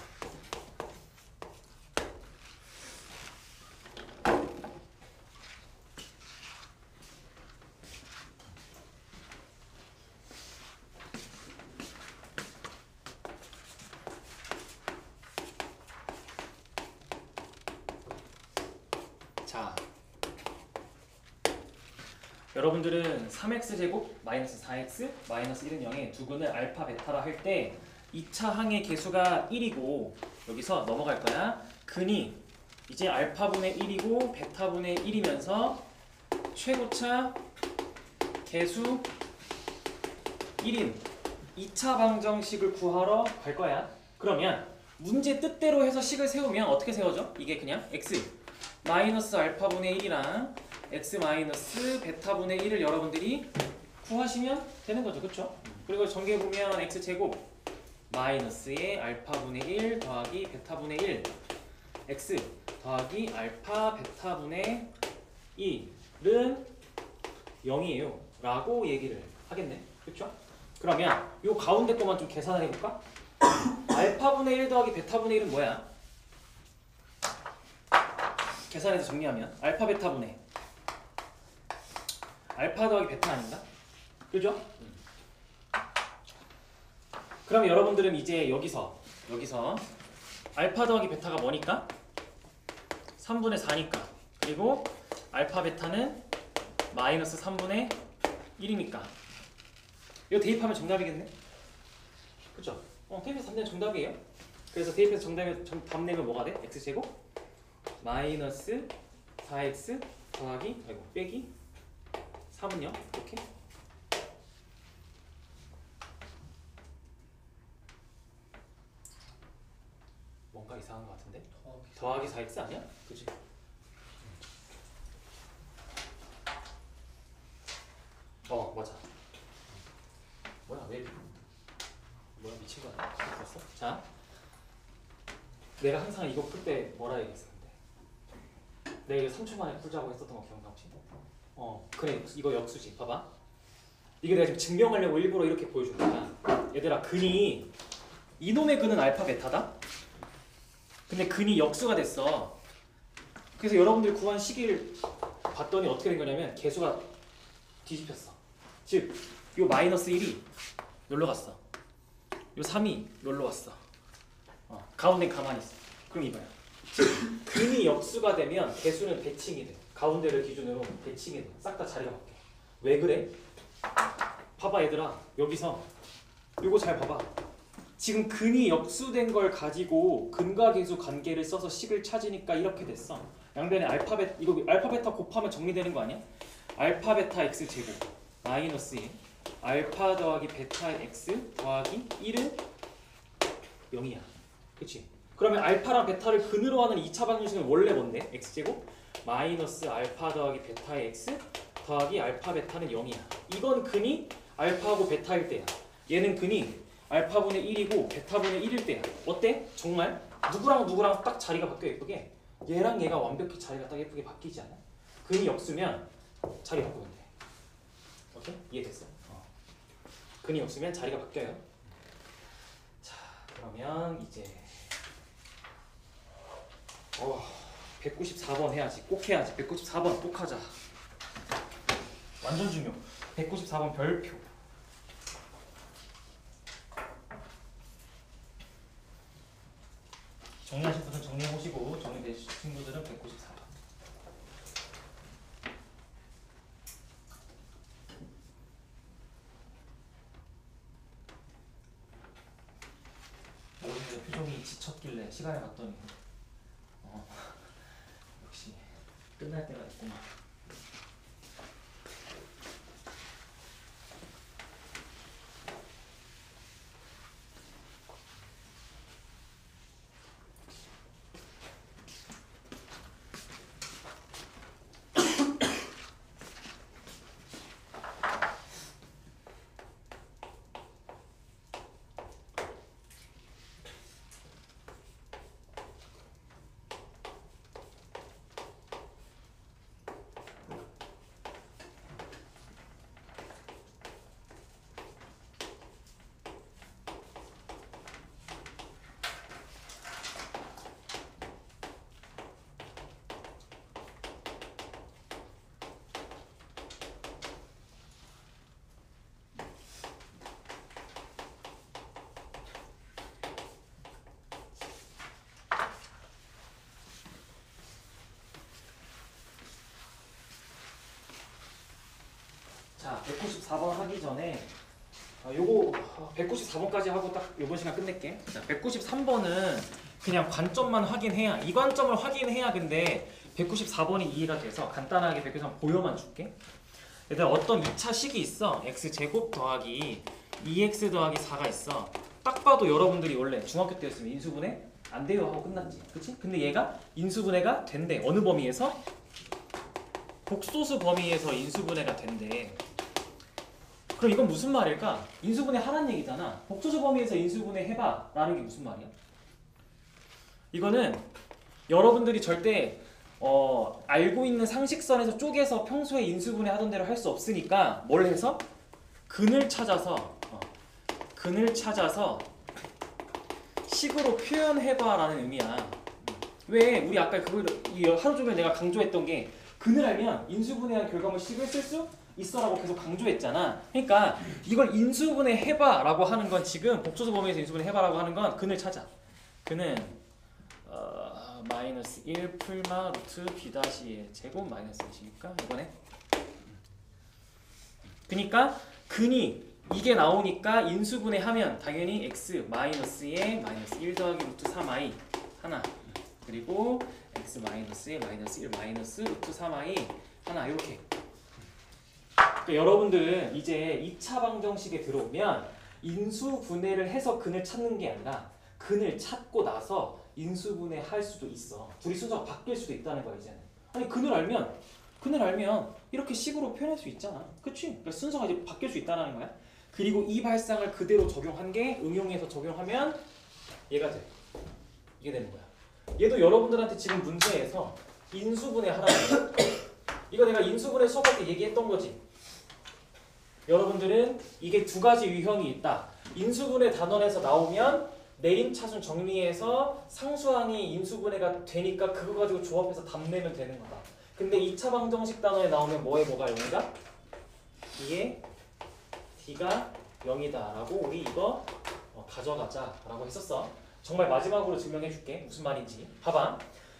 자, 여러분들은 3x제곱 마이너스 4x 마이너스 1은 0에 두근을 알파 베타라 할 때 2차 항의 개수가 1이고 여기서 넘어갈 거야. 근이 이제 알파분의 1이고 베타분의 1이면서 최고차 개수 1인 2차 방정식을 구하러 갈 거야. 그러면 문제 뜻대로 해서 식을 세우면 어떻게 세워져? 이게 그냥 x 마이너스 알파분의 1이랑 x 마이너스 베타분의 1을 여러분들이 구하시면 되는 거죠. 그쵸? 그리고 전개해보면 x제곱 마이너스의 알파분의 1 더하기 베타분의 1 x 더하기 알파 베타분의 1은 0이에요 라고 얘기를 하겠네. 그쵸? 그러면 요 가운데 거만 좀 계산을 해볼까? 알파분의 1 더하기 베타분의 1은 뭐야? 계산해서 정리하면 알파 베타분의 알파 더하기 베타 아닌가? 그죠? 그럼 여러분들은 이제 여기서 알파 더하기 베타가 뭐니까? 3분의 4니까. 그리고 알파 베타는 마이너스 3분의 1이니까. 이거 대입하면 정답이겠네? 그죠? 대입해서 답 내면 정답이에요. 그래서 대입해서 답 내면 뭐가 돼? x제곱 마이너스 4x 더하기 빼기 3은요? 이렇게? 뭔가 이상한 것 같은데? 더하기 4x 아니야? 그치? 맞아. 뭐야 왜 내가 항상 이거 풀 때 뭐라 얘기했어? 근데 내가 이거 3초 만에 풀자고 했었던 거 기억나 혹시? 그래 이거 역수지. 봐봐. 이게 내가 지금 증명하려고 일부러 이렇게 보여준 거야. 얘들아 근이 이놈의 근은 알파 베타다. 근데 근이 역수가 됐어. 그래서 여러분들이 구한 식을 봤더니 어떻게 된 거냐면 개수가 뒤집혔어. 즉, 요 마이너스 1이 놀러 갔어. 요 3이 놀러 왔어. 가운데 가만히 있어. 그럼 이거야. 즉, 근이 역수가 되면 개수는 대칭이 돼. 가운데를 기준으로 대칭이 돼. 싹 다 자리가 바뀌어. 왜 그래? 봐봐 얘들아. 여기서 요거 잘 봐봐. 지금 근이 역수된 걸 가지고 근과 계수 관계를 써서 식을 찾으니까 이렇게 됐어. 양변에 이거 알파 베타 곱하면 정리되는 거 아니야? 알파 베타 x 제곱 마이너스 1 알파 더하기 베타 x 더하기 1은 0이야. 그치? 그러면 알파랑 베타를 근으로 하는 2차 방정식은 원래 뭔데? x 제곱 마이너스 알파 더하기 베타의 x 더하기 알파 베타는 0이야. 이건 근이 알파하고 베타일 때야. 얘는 근이 알파분의 1이고 베타분의 1일 때야. 어때? 정말 누구랑 누구랑 딱 자리가 바뀌어 예쁘게. 얘랑 얘가 완벽히 자리가 딱 예쁘게 바뀌지 않아? 근이 역수면 자리 바꾸면 돼. 오케이? 이해됐어? 근이 없으면 자리가 바뀌어요. 자, 그러면 이제 194번 해야지. 꼭 해야지. 194번 꼭 하자. 완전 중요. 194번 별표. 정리하실 분은 정리해보시고 정리되신 친구들은 194번. 오늘 표정이 지쳤길래 시간을 봤더니 역시 끝날 때가 됐구만. 자, 194번 하기 전에 요거 194번까지 하고 딱 요번 시간 끝낼게. 자, 193번은 그냥 관점만 확인해야, 이 관점을 확인해야 근데 194번이 이해가 돼서 간단하게 193번 보여만 줄게. 얘들아 어떤 2차 식이 있어. x제곱 더하기 2x 더하기 4가 있어. 딱 봐도 여러분들이 원래 중학교 때였으면 인수분해 안 돼요 하고 끝났지. 그치? 근데 얘가 인수분해가 된대. 어느 범위에서? 복소수 범위에서 인수분해가 된대. 그럼 이건 무슨 말일까? 인수분해 하라는 얘기잖아. 복소수 범위에서 인수분해 해봐 라는 게 무슨 말이야? 이거는 여러분들이 절대 알고 있는 상식선에서 쪼개서 평소에 인수분해 하던 대로 할 수 없으니까 뭘 해서? 근을 찾아서 식으로 표현해봐 라는 의미야. 왜? 우리 아까 하루 종일 내가 강조했던 게 근을 알면 인수분해한 결과물 식을 쓸 수 있어라고 계속 강조했잖아. 그러니까 이걸 인수분해 해봐라고 하는 건 지금 복소수 범위에서 인수분해 해봐라고 하는 건 근을 찾아. 근은 마이너스 1 풀마 루트 b 다시의 제곱 마이너스 1이니까 이거네. 그러니까 근이 이게 나오니까 인수분해 하면 당연히 x 마이너스에 마이너스 1 더하기 루트 3i 하나, 그리고 x 마이너스에 마이너스 1 마이너스 루트 3i 하나, 이렇게. 그러니까 여러분들은 이제 2차 방정식에 들어오면 인수분해를 해서 근을 찾는 게 아니라 근을 찾고 나서 인수분해 할 수도 있어. 둘이 순서가 바뀔 수도 있다는 거야 이제는. 아니 근을 알면 이렇게 식으로 표현할 수 있잖아. 그치? 그러니까 순서가 이제 바뀔 수 있다는 거야. 그리고 이 발상을 그대로 적용한 게 응용해서 적용하면 얘가 돼. 이게 되는 거야. 얘도 여러분들한테 지금 문제에서 인수분해 하라는 거야. 이거 내가 인수분해 수업할 때 얘기했던 거지. 여러분들은 이게 두 가지 유형이 있다. 인수분해 단원에서 나오면 내림차순 정리해서 상수항이 인수분해가 되니까 그거 가지고 조합해서 답 내면 되는 거다. 근데 2차 방정식 단원에 나오면 뭐에 뭐가 0이다? 이게 D가 0이다 라고 우리 이거 가져가자 라고 했었어. 정말 마지막으로 증명해 줄게. 무슨 말인지. 봐봐.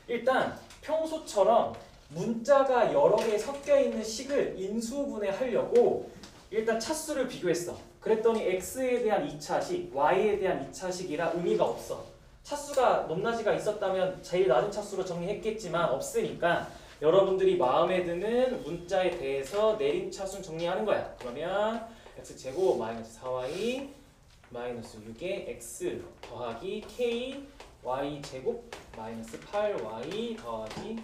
일단 평소처럼 문자가 여러 개 섞여 있는 식을 인수분해하려고 일단 차수를 비교했어. 그랬더니 x에 대한 2차식, y에 대한 2차식이라 의미가 없어. 차수가 높낮이가 있었다면 제일 낮은 차수로 정리했겠지만 없으니까 여러분들이 마음에 드는 문자에 대해서 내림차순 정리하는 거야. 그러면 x제곱 마이너스 4y 마이너스 6에 x 더하기 k y제곱 마이너스 8y 더하기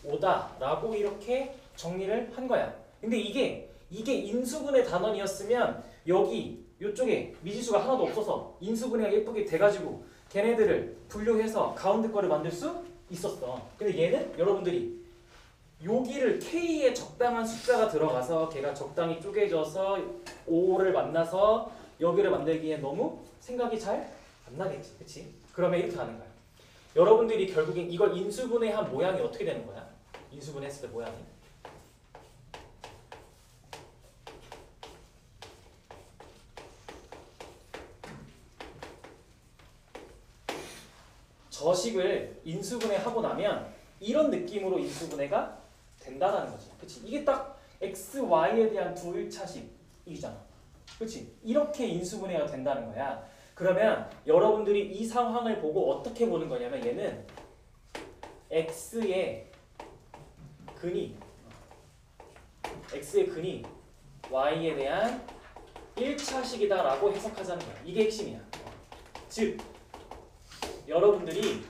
5다 라고 이렇게 정리를 한 거야. 근데 이게 인수분해 단원이었으면 여기 이쪽에 미지수가 하나도 없어서 인수분해가 예쁘게 돼가지고 걔네들을 분류해서 가운데 거를 만들 수 있었어. 근데 얘는 여러분들이 여기를 K에 적당한 숫자가 들어가서 걔가 적당히 쪼개져서 5를 만나서 여기를 만들기에 너무 생각이 잘 안 나겠지. 그치? 그러면 이렇게 하는 거야. 여러분들이 결국엔 이걸 인수분해한 모양이 어떻게 되는 거야? 인수분해했을 때 모양이 저식을 인수분해하고 나면 이런 느낌으로 인수분해가 된다는 거지. 그치? 이게 딱 x, y에 대한 두 1차식이잖아. 그치? 이렇게 인수분해가 된다는 거야. 그러면 여러분들이 이 상황을 보고 어떻게 보는 거냐면 얘는 x의 근이 y에 대한 1차식이다 라고 해석하자는 거야. 이게 핵심이야. 즉 여러분들이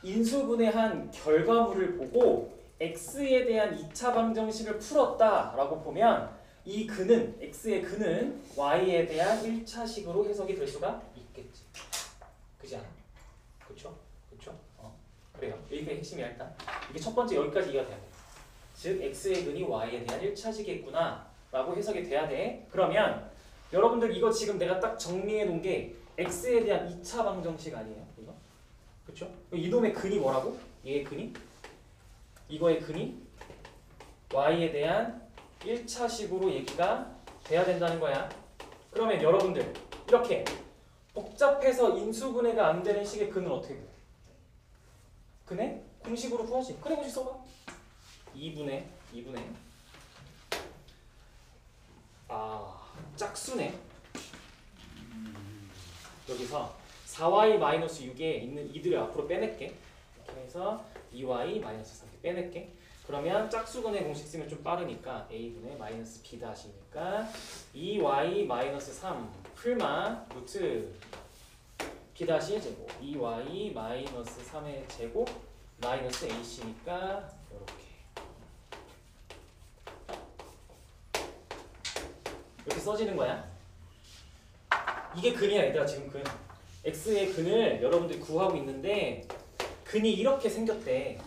인수분해한 결과물을 보고 x에 대한 2차 방정식을 풀었다 라고 보면 이 근은 x의 근은 y에 대한 1차식으로 해석이 될 수가 있겠지. 그지 않아? 그쵸? 그래요. 여기가 핵심이야. 일단 이게 첫 번째 여기까지 이해가 돼야 돼. 즉 x의 근이 y에 대한 1차식이겠구나 라고 해석이 돼야 돼. 그러면 여러분들 이거 지금 내가 딱 정리해 놓은 게 x에 대한 2차 방정식 아니에요? 이거? 그쵸? 이놈의 근이 뭐라고? 얘의 근이? 이거의 근이 y에 대한 1차식으로 얘기가 돼야 된다는 거야. 그러면 여러분들 이렇게 복잡해서 인수분해가 안 되는 식의 근은 어떻게 구해? 근의 공식으로 구하지. 근의 공식 써봐. 2분의 짝수네. 여기서 4y-6에 있는 이들을 앞으로 빼낼게. 이렇게 해서 2y-3 빼낼게. 그러면 짝수근의 공식 쓰면 좀 빠르니까 a분의 마이너스 b 다시니까 2y-3 풀마 루트 b 다시 제곱 2y-3의 제곱 마이너스 ac니까 이렇게 써지는 거야. 이게 근이야 얘들아. 지금 근 x의 근을 여러분들이 구하고 있는데 근이 이렇게 생겼대.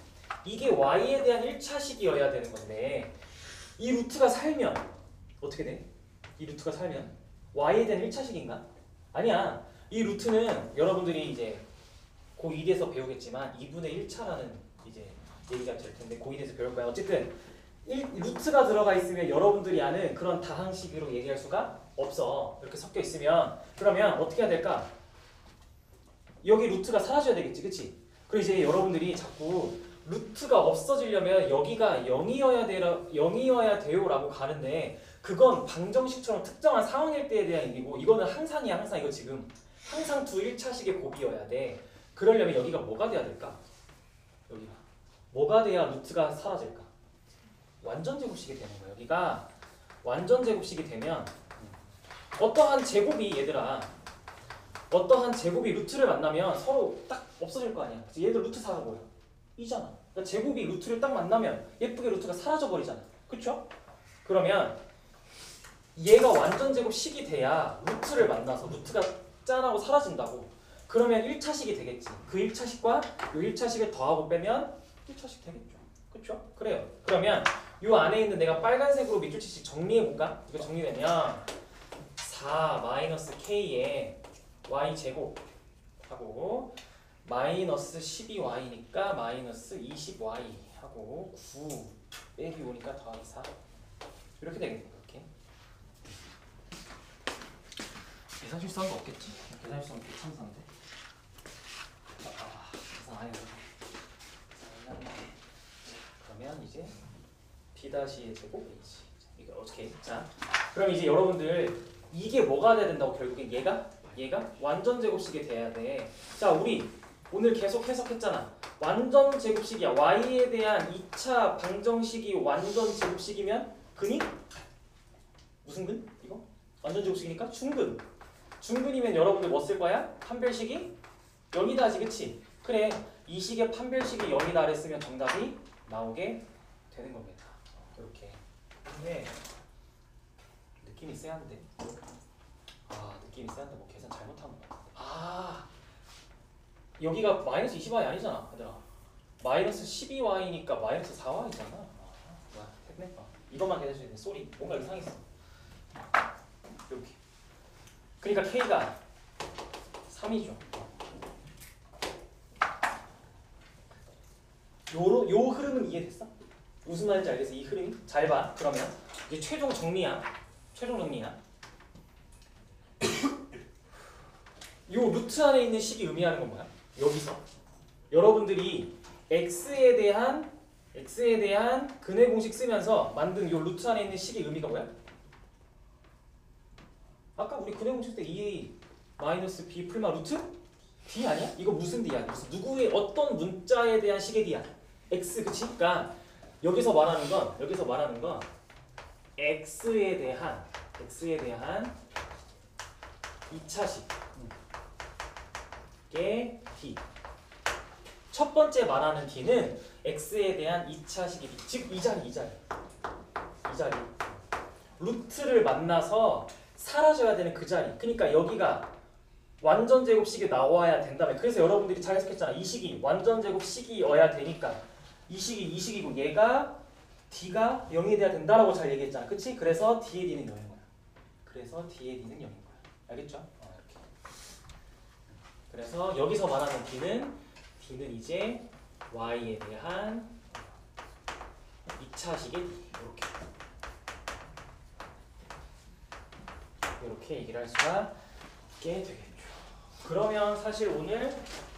이게 y에 대한 1차식이어야 되는 건데 이 루트가 살면 어떻게 돼? 이 루트가 살면 y에 대한 1차식인가? 아니야. 이 루트는 여러분들이 이제 고1에서 배우겠지만 2분의 1차라는 이제 얘기가 될 텐데 고1에서 배울 거야. 어쨌든 루트가 들어가 있으면 여러분들이 아는 그런 다항식으로 얘기할 수가 없어. 이렇게 섞여 있으면. 그러면 어떻게 해야 될까? 여기 루트가 사라져야 되겠지. 그치? 그리고 이제 여러분들이 자꾸 루트가 없어지려면 여기가 0이어야 돼요 라고 가는데 그건 방정식처럼 특정한 상황일 때에 대한 얘기고 이거는 항상이야. 항상 이거 지금 항상 두 1차식의 곱이어야 돼. 그러려면 여기가 뭐가 돼야 될까? 여기가 뭐가 돼야 루트가 사라질까? 완전 제곱식이 되는 거야. 여기가 완전 제곱식이 되면 어떠한 제곱이 얘들아 어떠한 제곱이 루트를 만나면 서로 딱 없어질 거 아니야. 얘들 루트 4가 뭐야? 2잖아. 그러니까 제곱이 루트를 딱 만나면 예쁘게 루트가 사라져 버리잖아. 그쵸? 그러면 얘가 완전 제곱식이 돼야 루트를 만나서 루트가 짠하고 사라진다고. 그러면 1차식이 되겠지. 그 1차식과 이 1차식을 더하고 빼면 1차식 되겠죠. 그렇죠? 그래요. 그러면 이 안에 있는 내가 빨간색으로 밑줄 치씩 정리해볼까? 이거 정리되면 4 마이너스 k에 y제곱 하고 마이너스 12y니까 마이너스 20y 하고 9 빼기 5니까 더하기 4 이렇게 되겠네. 이렇게 계산 실수한 거 없겠지? 계산 실수하면 개참사인데. 계산 안 해서. 그러면 이제 b-의 제곱 h. 이거 어떻게? 자, 그럼 이제 여러분들 이게 뭐가 돼야 된다고 결국엔 얘가 완전 제곱식이 돼야 돼. 자, 우리 오늘 계속 해석했잖아. 완전 제곱식이야. y에 대한 2차 방정식이 완전 제곱식이면 근이 무슨 근? 이거? 완전 제곱식이니까 중근. 중근이면 여러분들 뭐 쓸 거야? 판별식이 0이다지, 그치? 그래, 이 식의 판별식이 0이다 그랬으면 정답이 나오게 되는 겁니다. 이렇게. 근데 느낌이 쎄한데. 느낌이 쎄한데 뭐 계산 잘못한 거 같아. 여기가 마이너스 20y 아니잖아, 얘들아. 마이너스 12y니까 마이너스 4y잖아. 뭐야, 했네. 이것만 계산해줘야 돼. 쏘리. 뭔가 이상했어. 이렇게. 그러니까 k가 3이죠. 요 흐름은 이해됐어? 무슨 말인지 알겠어? 이 흐름이? 잘 봐. 그러면 이제 최종 정리야. 요 루트 안에 있는 식이 의미하는 건 뭐야? 여기서 여러분들이 x에 대한 근의 공식 쓰면서 만든 요 루트 안에 있는 식의 의미가 뭐야? 아까 우리 근의 공식 때 2a 마이너스 b 풀마 루트 d 아니야? 이거 무슨 d야? 무슨 누구의 어떤 문자에 대한 식의 d야? x, 그치? 그러니까 여기서 말하는 건 x에 대한 2차식의 d. 첫 번째 말하는 d는 x에 대한 2차식의 d, 즉 이 자리. 루트를 만나서 사라져야 되는 그 자리. 그러니까 여기가 완전 제곱식이 나와야 된다면, 그래서 여러분들이 잘 해석했잖아. 이 식이 완전 제곱식이어야 되니까 이 식이고 얘가 d가 0이 돼야 된다라고 잘 얘기했잖아. 그치? 그래서 d의 d는 0인 거야. 알겠죠? 이렇게. 그래서 여기서 말하는 d는 이제 y에 대한 2차식의 d. 이렇게 얘기를 할 수가 있게 되겠죠. 그러면 사실 오늘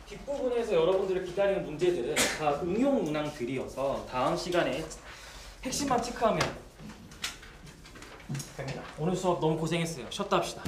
뒷부분에서 여러분들을 기다리는 문제들은 다 응용 문항들이어서 다음 시간에 핵심만 체크하면 됩니다. 오늘 수업 너무 고생했어요. 쉬었다 합시다.